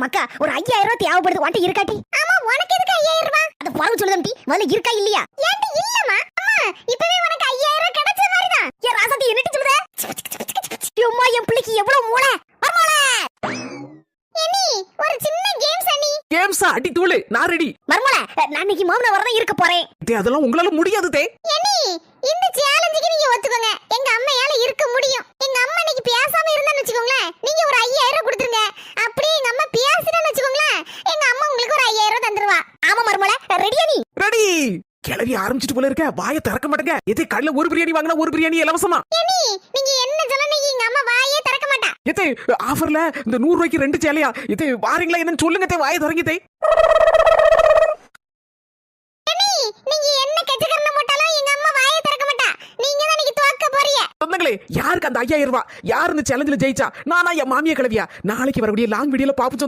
மக்கா ஒரு 5000 ரூபாய் தேவைப்படுது உன்கிட்ட இருக்காட்டி? ஆமா உனக்கு எதுக்கு 5000 ரூபாய்? அத பரவு சொல்லுதம்டி முதல்ல இருக்கா இல்லையா? ஏன்டி இல்லம்மா அம்மா இப்பவே உனக்கு 5000 ரூபாய் கிடைச்ச மாதிரி தான். ஏ ராசாத்தி என்னடி சொல்லுதே? அம்மா என் பிள்ளைக்கு எவ்வளவு மூளை வரமாளே. ஏனி ஒரு சின்ன கேம்ஸ் அண்ணி. கேம்ஸா அடி தூளு நான் ரெடி. மர்மல நான் இன்னைக்கு மாமனா வரதான் இருக்க போறேன். டேய் அதெல்லாம் உங்களால முடியாது தே. ஏனி இந்த சேலஞ்சுக்கு நீங்க ஒத்துக்கோங்க. எங்க அம்மையால இருக்க முடியும். எங்க அம்மா இன்னைக்கு பேசாம இருந்தான்னு வெச்சுக்கோங்களே. நீங்க ஒரு 5000 ரூபாய் கொடுத்துருங்க. அப்படியே எங்க அம்மா பேசினான்னு வெச்சுக்கோங்களே. எங்க அம்மா உங்களுக்கு ஒரு 5000 ரூபாய் தந்துருவா. ஆமா மர்மல ரெடியா நீ? ரெடி. கிளவி ஆரம்பிச்சிட்டு போல இருக்க. வாயை திறக்க மாட்டேங்க. இதே கடையில ஒரு பிரியாணி வாங்கினா ஒரு பிரியாணி இலவசமா. ஏனி நீங்க என்ன சொன்னீங்க? எங்க அம்மா வாயே திறக்க மாட்டா. இதே ஆஃபர்ல இந்த 100 ரூபாய்க்கு 2 சேலையா? இதே வாரீங்களா என்னன்னு சொல்லுங்க தே. வாயை திறங்க தே. ஏனி நீங்க என்ன கெச்சகரண போட்டாலும் எங்க அம்மா வாயே திறக்க மாட்டா. நீங்க தான் இன்னைக்கு தோக்க போறீங்க. சொந்தங்களே யாருக்கு அந்த 5000 ரூபாய்? யார் இந்த சேலஞ்சில ஜெயிச்சா? நானா என் மாமியா கிளவியா? நாளைக்கு வரக்கூடிய லாங் வீடியோல பாப்பு